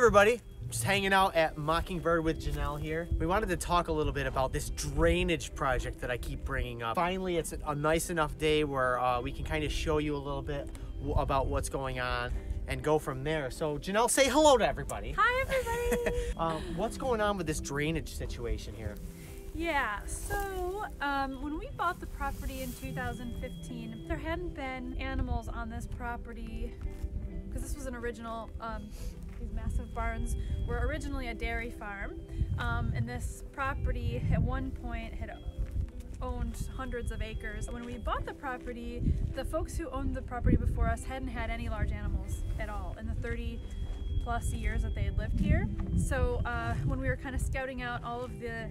everybody, just hanging out at Mockingbird with Janelle here. We wanted to talk a little bit about this drainage project that I keep bringing up. Finally, it's a nice enough day where we can kind of show you a little bit about what's going on and go from there. So Janelle, say hello to everybody. Hi everybody. What's going on with this drainage situation here? Yeah, so when we bought the property in 2015, there hadn't been animals on this property because this was an original, these massive barns were originally a dairy farm, and this property at one point had owned hundreds of acres. When we bought the property, the folks who owned the property before us hadn't had any large animals at all in the 30 plus years that they had lived here. So when we were kind of scouting out all of the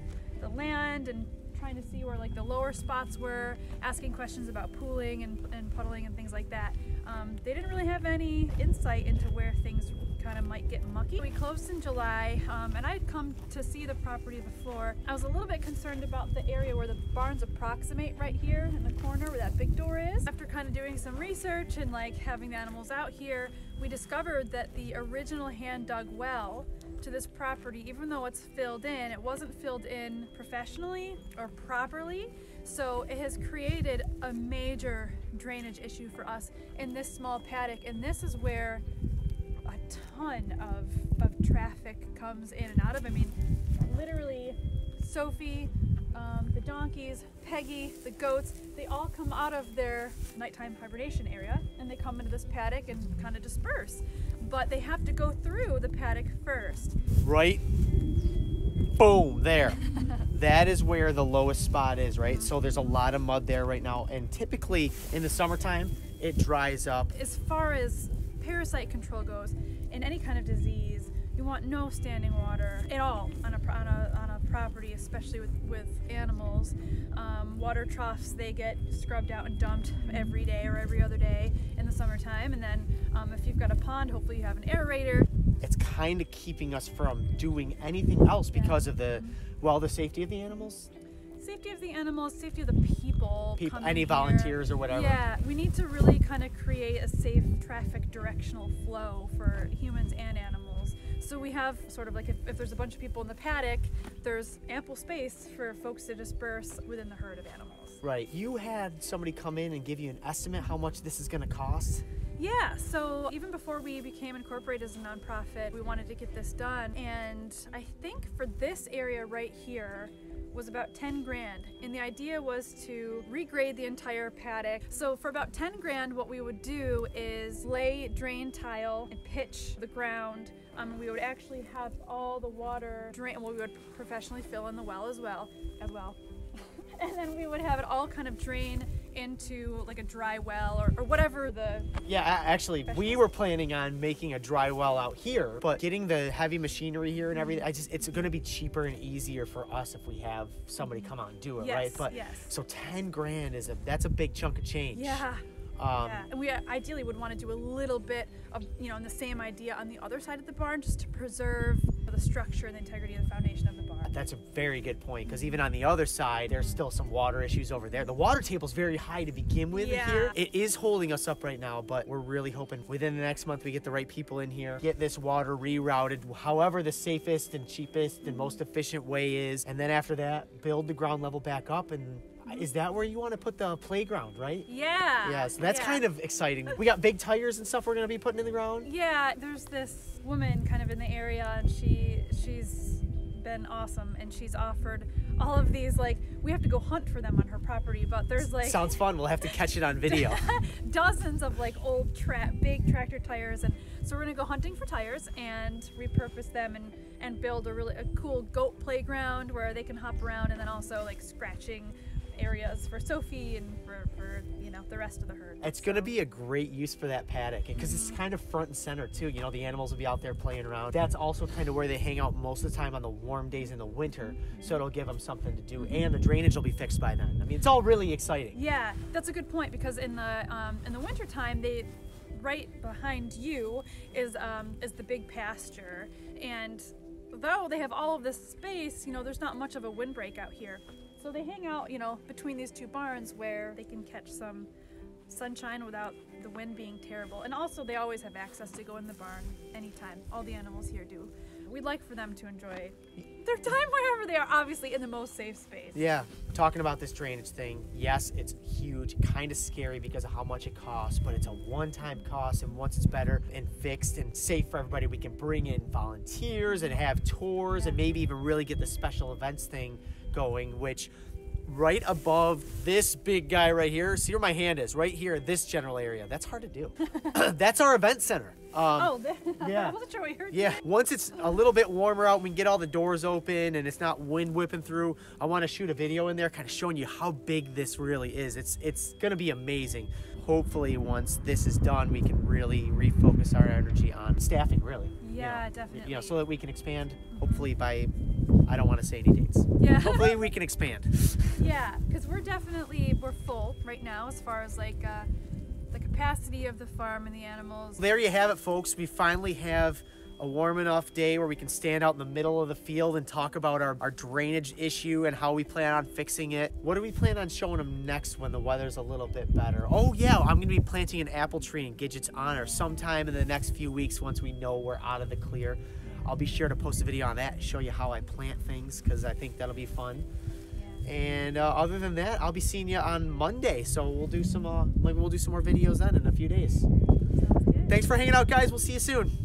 land and trying to see where like the lower spots were, asking questions about pooling and puddling and things like that, they didn't really have any insight into where things kind of might get mucky. We closed in July, and I'd come to see the property before. I was a little bit concerned about the area where the barns approximate right here in the corner where that big door is. After kind of doing some research and like having the animals out here, we discovered that the original hand dug well to this property, even though it's filled in, it wasn't filled in professionally or properly. So it has created a major drainage issue for us in this small paddock, and this is where a ton of traffic comes in and out of. I mean, literally Sophie, the donkeys, Peggy, the goats, they all come out of their nighttime hibernation area and they come into this paddock and kind of disperse. But they have to go through the paddock first. Right? Boom, there. That is where the lowest spot is, right? So there's a lot of mud there right now, and typically in the summertime, it dries up. As far as parasite control goes, in any kind of disease, you want no standing water at all on a property, especially with animals. Water troughs, they get scrubbed out and dumped every day or every other day in the summertime. And then if you've got a pond, hopefully you have an aerator. It's kind of keeping us from doing anything else because of the safety of the animals. Safety of the animals, safety of the people any volunteers or whatever. Yeah, we need to really kind of create a safe traffic directional flow for humans and animals. So we have sort of like if there's a bunch of people in the paddock, there's ample space for folks to disperse within the herd of animals. Right. You had somebody come in and give you an estimate how much this is going to cost? Yeah, so even before we became incorporated as a nonprofit, we wanted to get this done. And I think for this area right here was about 10 grand. And the idea was to regrade the entire paddock. So for about 10 grand, what we would do is lay drain tile and pitch the ground. We would actually have all the water drain, well, we would professionally fill in the well as well. And then we would have it all kind of drain into like a dry well or whatever the... Yeah, actually, we were planning on making a dry well out here, but getting the heavy machinery here and everything, it's going to be cheaper and easier for us if we have somebody come out and do it, right? But yes. So 10 grand that's a big chunk of change. Yeah. Yeah, and we ideally would want to do a little bit of, in the same idea on the other side of the barn, just to preserve the structure and the integrity of the foundation of the barn. That's a very good point, because even on the other side, there's still some water issues over there. The water table's very high to begin with here. It is holding us up right now, but we're really hoping within the next month we get the right people in here, get this water rerouted, however the safest and cheapest and most efficient way is, and then after that, build the ground level back up. And is that where you want to put the playground, right? Yeah. Yeah, so that's kind of exciting. We got big tires and stuff we're going to be putting in the ground. Yeah, there's this woman kind of in the area, and she's been awesome, and she's offered all of these, like, we have to go hunt for them on her property, but there's like... Sounds fun. We'll have to catch it on video. Dozens of like old big tractor tires, and so we're going to go hunting for tires and repurpose them and build a cool goat playground where they can hop around, and then also like scratching areas for Sophie and for the rest of the herd. It's going to be a great use for that paddock, because it's kind of front and center too. The animals will be out there playing around. That's also kind of where they hang out most of the time on the warm days in the winter, so it'll give them something to do, and the drainage will be fixed by then. I mean, it's all really exciting. Yeah, that's a good point, because in the winter time, right behind you is the big pasture, and though they have all of this space, there's not much of a windbreak out here. So they hang out, between these two barns where they can catch some sunshine without the wind being terrible. And also they always have access to go in the barn anytime. All the animals here do. We'd like for them to enjoy their time wherever they are, obviously in the most safe space. Yeah, talking about this drainage thing, yes, it's huge, kind of scary because of how much it costs, but it's a one-time cost, and once it's better and fixed and safe for everybody, we can bring in volunteers and have tours and maybe even really get the special events thing going, which right above this big guy right here, see where my hand is, right here, this general area, that's hard to do. That's our event center. Yeah. I wasn't sure what you heard. Yeah, once it's a little bit warmer out, we can get all the doors open and it's not wind whipping through. I want to shoot a video in there kind of showing you how big this really is. It's going to be amazing. Hopefully once this is done, we can really refocus our energy on staffing, really. Yeah, definitely. You know, so that we can expand, hopefully by, I don't want to say any dates. Yeah. Hopefully we can expand. Yeah, because we're full right now as far as like the capacity of the farm and the animals. There you have it, folks. We finally have a warm enough day where we can stand out in the middle of the field and talk about our drainage issue and how we plan on fixing it. What do we plan on showing them next when the weather's a little bit better? Oh yeah, I'm gonna be planting an apple tree in Gidget's honor sometime in the next few weeks once we know we're out of the clear. I'll be sure to post a video on that and show you how I plant things because I think that'll be fun. And other than that, I'll be seeing you on Monday. So we'll do some maybe we'll do some more videos then in a few days. Sounds good. Thanks for hanging out, guys. We'll see you soon.